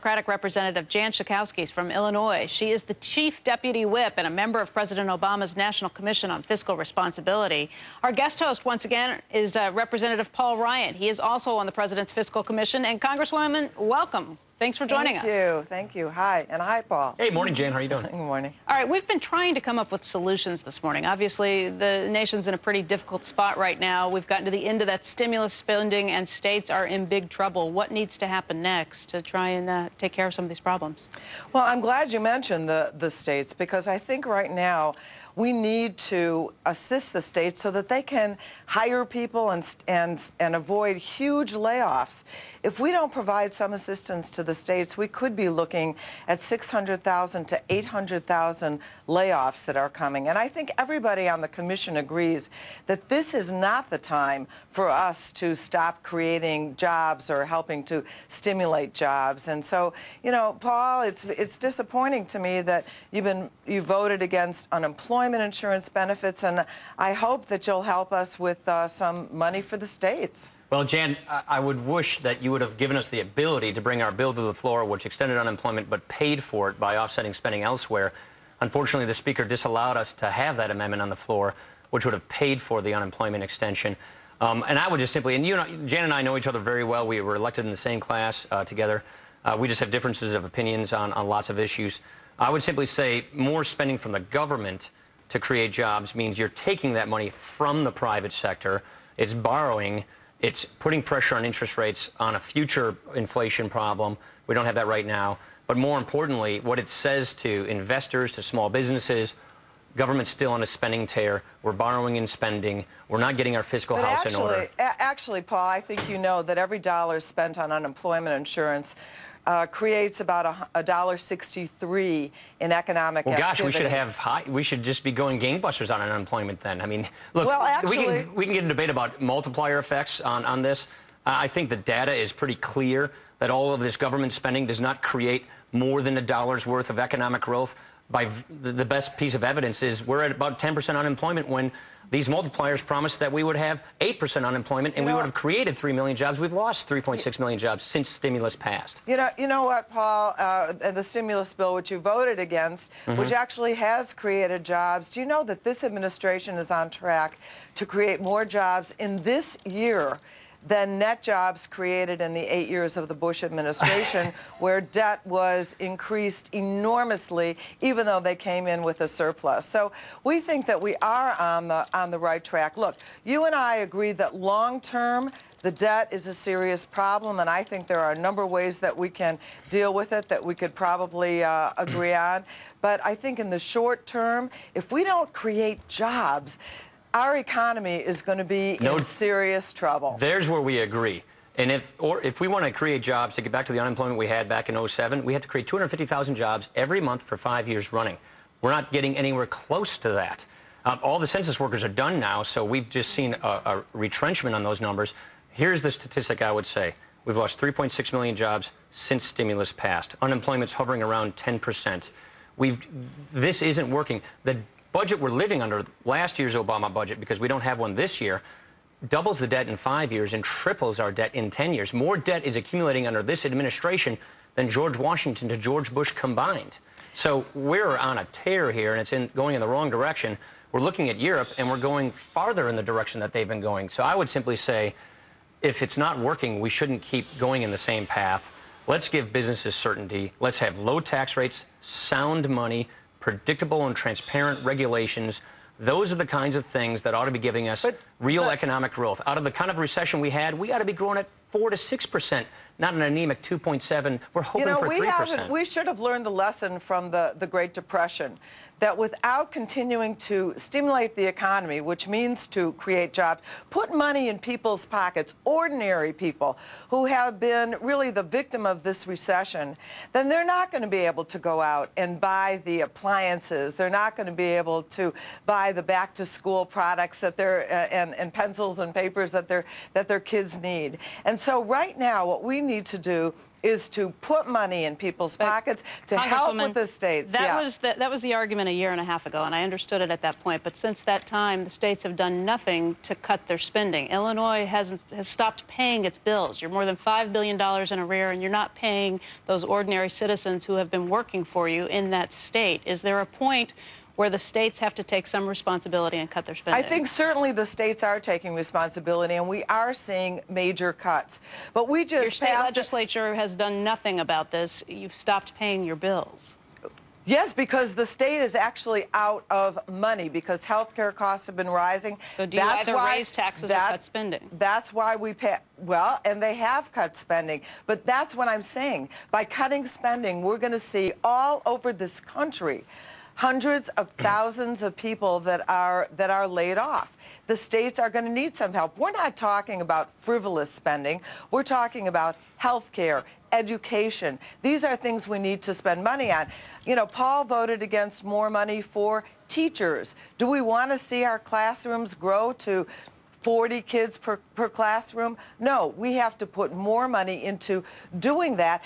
Democratic Representative Jan Schakowsky is from Illinois. She is the chief deputy whip and a member of President Obama's National Commission on Fiscal Responsibility. Our guest host, once again, is Representative Paul Ryan. He is also on the President's Fiscal Commission. And Congresswoman, welcome. Thanks for joining us. Thank you. Thank you. Hi. And hi, Paul. Hey, morning, Jan. How are you doing? Good morning. All right, we've been trying to come up with solutions this morning. Obviously, the nation's in a pretty difficult spot right now. We've gotten to the end of that stimulus spending, and states are in big trouble. What needs to happen next to try and take care of some of these problems? Well, I'm glad you mentioned the states, because I think right now we need to assist the states so that they can hire people and avoid huge layoffs. If we don't provide some assistance to the states, we could be looking at 600,000 to 800,000 layoffs that are coming. And I think everybody on the commission agrees that this is not the time for us to stop creating jobs or helping to stimulate jobs. And so, you know, Paul, it's disappointing to me that you voted against unemployment insurance benefits, and I hope that you'll help us with some money for the states. Well, Jan, I would wish that you would have given us the ability to bring our bill to the floor, which extended unemployment but paid for it by offsetting spending elsewhere. Unfortunately, the Speaker disallowed us to have that amendment on the floor, which would have paid for the unemployment extension. And I would just simply, and you know, Jan and I know each other very well. We were elected in the same class together. We just have differences of opinions on lots of issues. I would simply say more spending from the government to create jobs means you're taking that money from the private sector. It's borrowing. It's putting pressure on interest rates on a future inflation problem. We don't have that right now. But more importantly, what it says to investors, to small businesses, government's still on a spending tear. We're borrowing and spending. We're not getting our fiscal house in order. Actually, Paul, I think you know that every dollar spent on unemployment insurance creates about $1.63 in economic activity. Well, gosh, we should just be going gangbusters on unemployment then. I mean, look, well, actually, we can get a debate about multiplier effects on this. I think the data is pretty clear that all of this government spending does not create more than $1's worth of economic growth. The best piece of evidence is we're at about 10% unemployment when these multipliers promised that we would have 8% unemployment and we would have created 3 million jobs. We've lost 3.6 million jobs since stimulus passed. You know what, Paul? The stimulus bill, which you voted against, which actually has created jobs. Do you know that this administration is on track to create more jobs in this year than net jobs created in the 8 years of the Bush administration, where debt was increased enormously, even though they came in with a surplus? So we think that we are on the right track. Look, you and I agree that long-term, the debt is a serious problem, and I think there are a number of ways that we can deal with it that we could probably agree on. But I think in the short term, if we don't create jobs, our economy is going to be in serious trouble. There's where we agree. And if we want to create jobs, to get back to the unemployment we had back in 07, we have to create 250,000 jobs every month for 5 years running. We're not getting anywhere close to that. All the census workers are done now, so we've just seen a retrenchment on those numbers. Here's the statistic I would say. We've lost 3.6 million jobs since stimulus passed. Unemployment's hovering around 10%. This isn't working. The budget we're living under, last year's Obama budget, because we don't have one this year, doubles the debt in 5 years and triples our debt in 10 years. More debt is accumulating under this administration than George Washington to George Bush combined. So we're on a tear here, and it's going in the wrong direction. We're looking at Europe, and we're going farther in the direction that they've been going. So I would simply say, if it's not working, we shouldn't keep going in the same path. Let's give businesses certainty. Let's have low tax rates, sound money, predictable and transparent regulations. Those are the kinds of things that ought to be giving us real economic growth. Out of the kind of recession we had, we ought to be growing at 4 to 6%, not an anemic 2.7. We're hoping for 3%. We should have learned the lesson from the Great Depression, that without continuing to stimulate the economy, which means to create jobs, put money in people's pockets, ordinary people who have been really the victim of this recession, then they're not going to be able to go out and buy the appliances. They're not going to be able to buy the back-to-school products that and pencils and papers that their kids need. And so right now, what we need to do is to put money in people's pockets to help with the states. That was the argument a year and a half ago, and I understood it at that point. But since that time, the states have done nothing to cut their spending. Illinois has stopped paying its bills. You're more than $5 billion in arrear, and you're not paying those ordinary citizens who have been working for you in that state. Is there a point where the states have to take some responsibility and cut their spending? I think certainly the states are taking responsibility, and we are seeing major cuts. But we just Your state legislature has done nothing about this. You've stopped paying your bills. Yes, because the state is actually out of money because health care costs have been rising. So do you either raise taxes or cut spending? That's why we pay. Well, and they have cut spending. But that's what I'm saying. By cutting spending, we're going to see all over this country hundreds of thousands of people that are laid off. The states are going to need some help. We're not talking about frivolous spending. We're talking about health care, education. These are things we need to spend money on. You know, Paul voted against more money for teachers. Do we want to see our classrooms grow to 40 kids per classroom? No, we have to put more money into doing that.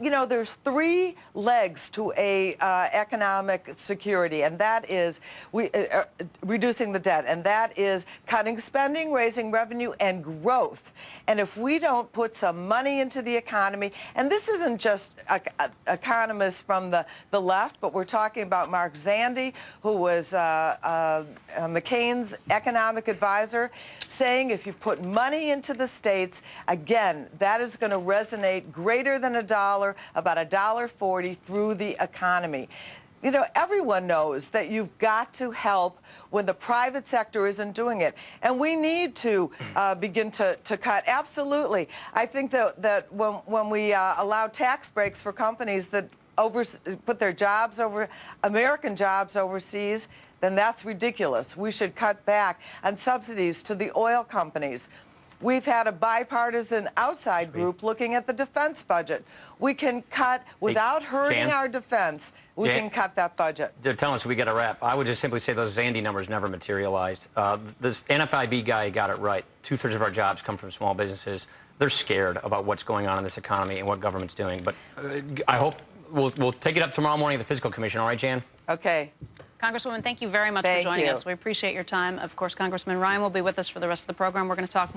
You know, there's 3 legs to a economic security, and that is reducing the debt, and that is cutting spending, raising revenue, and growth. And if we don't put some money into the economy, and this isn't just economists from the left, but we're talking about Mark Zandi, who was McCain's economic advisor, saying if you put money into the states, again, that is going to resonate greater than about $1.40 through the economy. You know, everyone knows that you've got to help when the private sector isn't doing it. And we need to begin to cut. Absolutely. I think that when we allow tax breaks for companies that put their jobs American jobs overseas, then that's ridiculous. We should cut back on subsidies to the oil companies. We've had a bipartisan outside group looking at the defense budget. We can cut, without hurting our defense, we can cut that budget. They're telling us we got to wrap. I would just simply say those Zandi numbers never materialized. This NFIB guy got it right. 2/3 of our jobs come from small businesses. They're scared about what's going on in this economy and what government's doing. But I hope we'll take it up tomorrow morning at the Fiscal Commission. All right, Jan? Okay. Congresswoman, thank you very much for joining us. We appreciate your time. Of course, Congressman Ryan will be with us for the rest of the program. We're going to talk more